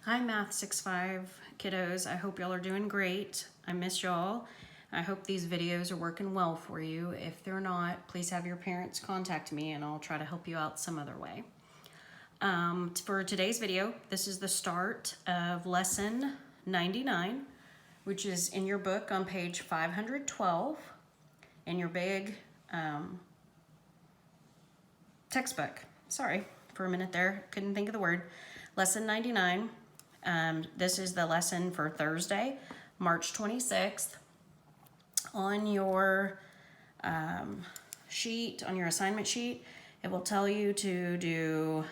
Hi Math 6-5 kiddos, I hope y'all are doing great. I miss y'all. I hope these videos are working well for you. If they're not, please have your parents contact me and I'll try to help you out some other way. For today's video, this is the start of lesson 99, which is in your book on page 512 in your big textbook. Sorry for a minute there, couldn't think of the word. Lesson 99. This is the lesson for Thursday, March 26th. On your sheet, on your assignment sheet, it will tell you to do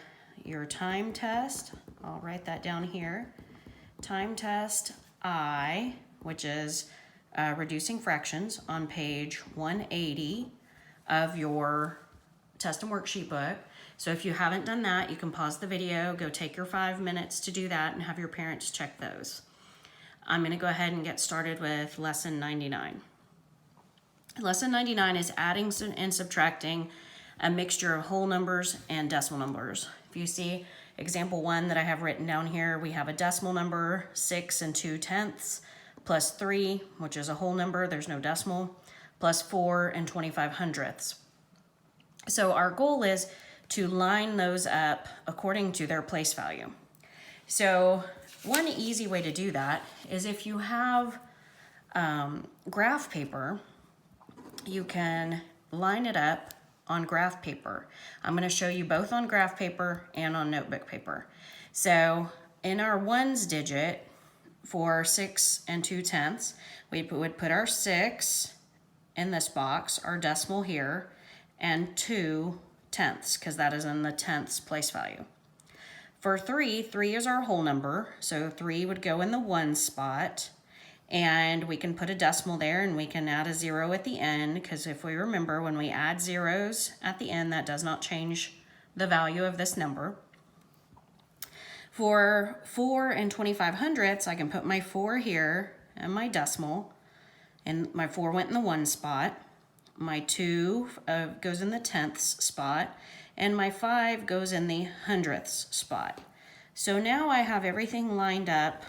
your time test. I'll write that down here. Time test I, which is reducing fractions, on page 180 of your test and worksheet book. So if you haven't done that, you can pause the video, go take your 5 minutes to do that, and have your parents check those. I'm going to go ahead and get started with lesson 99. Lesson 99 is adding and subtracting a mixture of whole numbers and decimal numbers. If you see example 1 that I have written down here, we have a decimal number, 6 2/10, plus 3, which is a whole number, there's no decimal, plus 4 25/100. So our goal is to line those up according to their place value. So one easy way to do that is if you have graph paper, you can line it up on graph paper. I'm going to show you both on graph paper and on notebook paper. So in our ones digit for 6 2/10, we would put our 6 in this box, our decimal here, and 2/10, because that is in the tenths place value. For 3 is our whole number, so 3 would go in the 1 spot, and we can put a decimal there and we can add a 0 at the end, because if we remember, when we add zeros at the end, that does not change the value of this number. For 4 25/100, I can put my 4 here and my decimal, and my 4 went in the 1 spot. My 2 goes in the tenths spot, and my 5 goes in the hundredths spot. So now I have everything lined up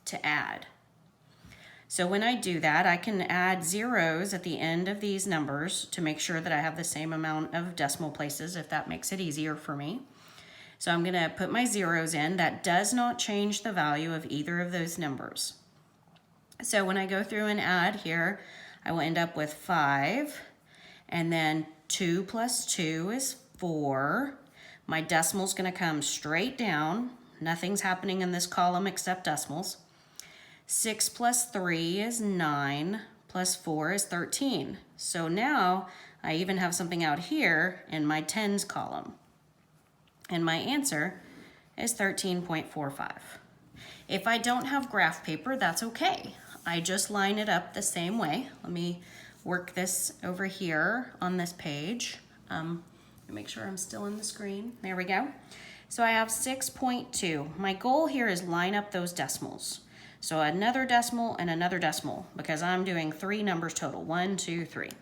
to add. So when I do that, I can add zeros at the end of these numbers to make sure that I have the same amount of decimal places, if that makes it easier for me. So I'm going to put my zeros in. That does not change the value of either of those numbers. So when I go through and add here, I will end up with 5. And then 2 plus 2 is 4. My decimal's going to come straight down. Nothing's happening in this column except decimals. 6 plus 3 is 9, plus 4 is 13. So now I even have something out here in my tens column. And my answer is 13.45. If I don't have graph paper, that's okay. I just line it up the same way. Let me work this over here on this page. Make sure I'm still in the screen. There we go. So I have 6.2. My goal here is line up those decimals. So another decimal and another decimal, because I'm doing 3 numbers total, 1, 2, 3.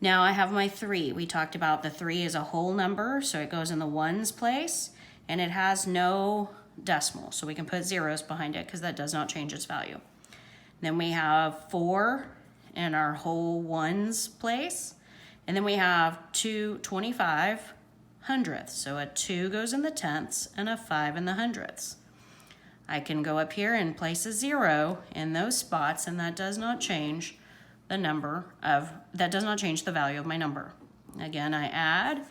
Now I have my 3. We talked about the 3 is a whole number, so it goes in the ones place, and it has no decimal, so we can put zeros behind it because that does not change its value. Then we have 4 in our whole ones place, and then we have 2 25/100. So a 2 goes in the tenths and a 5 in the hundredths. I can go up here and place a 0 in those spots, and that does not change the value of my number. Again, I add.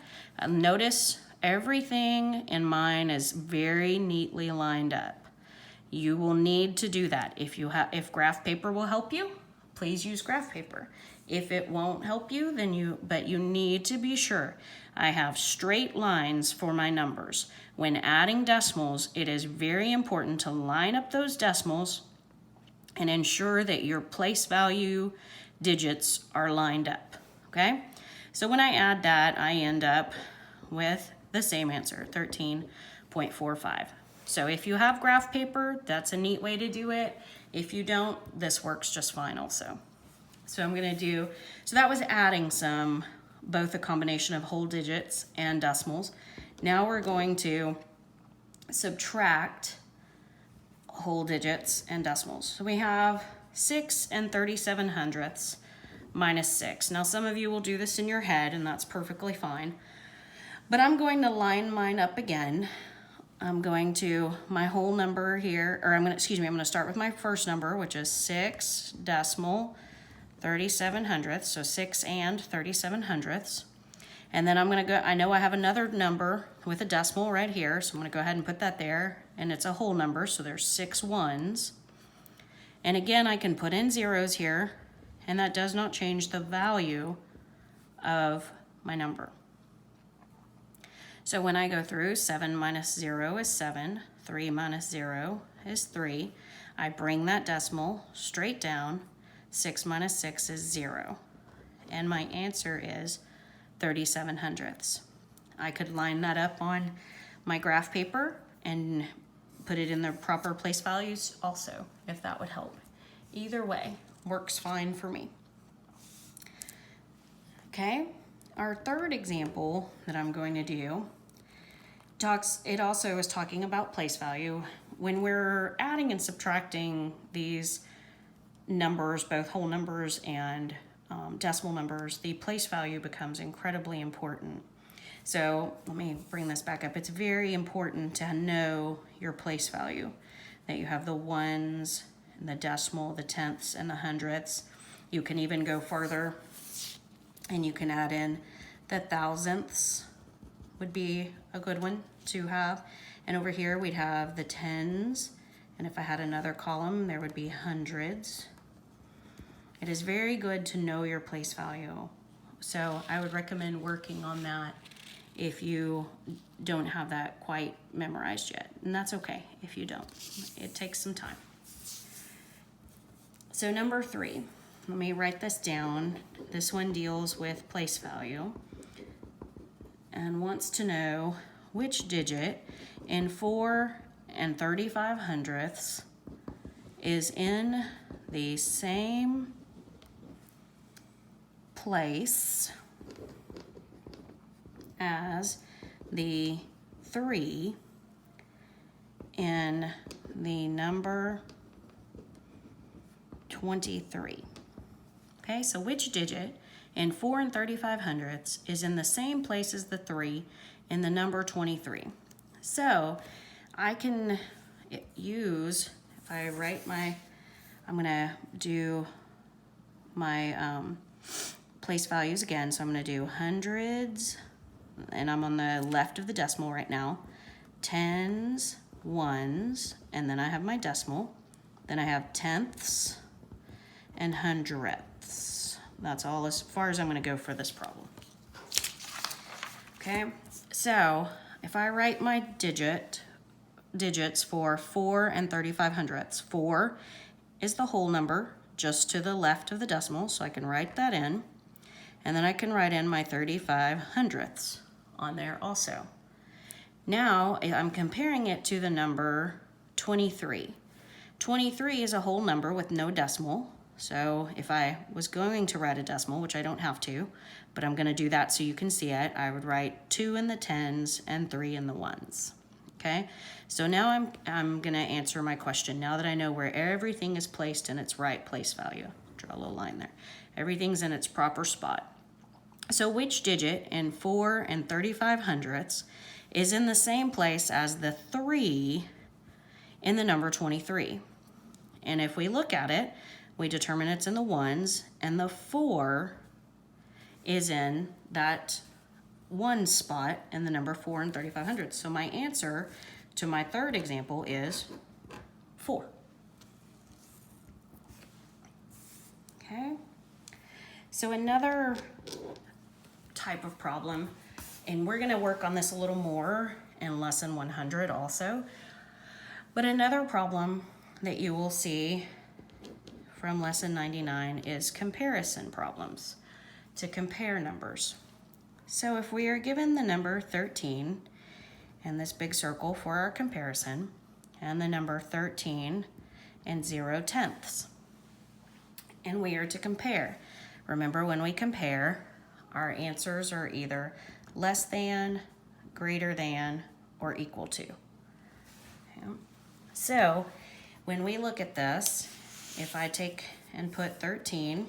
Notice everything in mine is very neatly lined up. You will need to do that. If graph paper will help you, please use graph paper. If it won't help you, but you need to be sure. I have straight lines for my numbers. When adding decimals, it is very important to line up those decimals and ensure that your place value digits are lined up, okay? So when I add that, I end up with the same answer, 13.45. So if you have graph paper, that's a neat way to do it. If you don't, this works just fine also. So I'm going to do, so that was adding both a combination of whole digits and decimals. Now we're going to subtract whole digits and decimals. So we have 6 and 37 hundredths minus 6. Now some of you will do this in your head, and that's perfectly fine. But I'm going to line mine up again. I'm going to my whole number here, or I'm going to start with my first number, which is 6 decimal 37 hundredths, so 6 and 37 hundredths. And then I'm going to go, I know I have another number with a decimal right here, so I'm going to go ahead and put that there, and it's a whole number, so there's 6 ones. And again, I can put in zeros here, and that does not change the value of my number. So when I go through, 7 minus 0 is 7, 3 minus 0 is 3. I bring that decimal straight down, 6 minus 6 is 0. And my answer is 37 hundredths. I could line that up on my graph paper and put it in the proper place values also, if that would help. Either way, works fine for me. Okay, our third example that I'm going to do it also is talking about place value. When we're adding and subtracting these numbers, both whole numbers and decimal numbers, the place value becomes incredibly important. So let me bring this back up. It's very important to know your place value, that you have the ones and the decimal, the tenths and the hundredths. You can even go further and you can add in the thousandths would be a good one to have. And over here we'd have the tens, and if I had another column there would be hundreds. It is very good to know your place value. So I would recommend working on that if you don't have that quite memorized yet. And that's okay if you don't. It takes some time. So number 3, let me write this down. This one deals with place value and wants to know which digit in 4 and 35 hundredths is in the same place as the 3 in the number 23. Okay, so which digit in 4 and 35 hundredths is in the same place as the 3 in the number 23? So I can use, if I write I'm going to do my place values again. So I'm going to do hundreds, and I'm on the left of the decimal right now, tens, ones, and then I have my decimal. Then I have tenths and hundredths. That's all as far as I'm going to go for this problem. Okay, so if I write my digits for 4 and 35 hundredths, 4 is the whole number just to the left of the decimal, so I can write that in. And then I can write in my 35 hundredths on there also. Now I'm comparing it to the number 23. 23 is a whole number with no decimal. So if I was going to write a decimal, which I don't have to, but I'm going to do that so you can see it, I would write 2 in the tens and 3 in the ones. Okay, so now I'm going to answer my question. Now that I know where everything is placed in its right place value, draw a little line there. Everything's in its proper spot. So which digit in 4 and 35 hundredths is in the same place as the 3 in the number 23? And if we look at it, we determine it's in the ones, and the 4 is in that one spot in the number 4 and 35 hundredths. So my answer to my third example is 4. Okay. So another type of problem, and we're going to work on this a little more in lesson 100 also, but another problem that you will see from lesson 99 is comparison problems, to compare numbers. So if we are given the number 13 and this big circle for our comparison, and the number 13 and 0 tenths, and we are to compare. Remember, when we compare, our answers are either less than, greater than, or equal to. Okay. So when we look at this, if I take and put 13,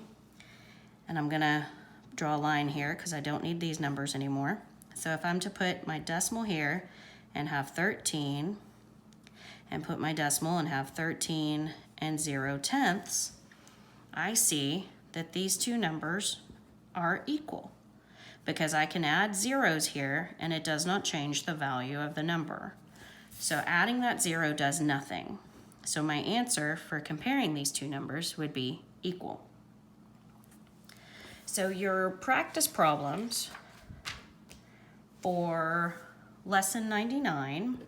and I'm gonna draw a line here because I don't need these numbers anymore. So if I'm to put my decimal here and have 13, and put my decimal and have 13 and 0/10, I see that these two numbers are equal because I can add zeros here and it does not change the value of the number. So adding that 0 does nothing. So my answer for comparing these two numbers would be equal. So your practice problems for lesson 99,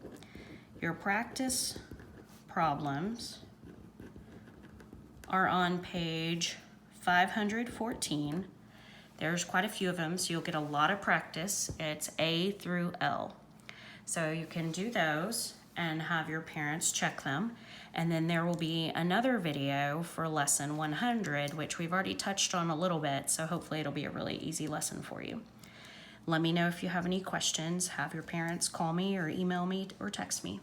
your practice problems are on page 514. There's quite a few of them, so you'll get a lot of practice. It's A through L. So you can do those and have your parents check them. And then there will be another video for lesson 100, which we've already touched on a little bit, so hopefully it'll be a really easy lesson for you. Let me know if you have any questions. Have your parents call me or email me or text me.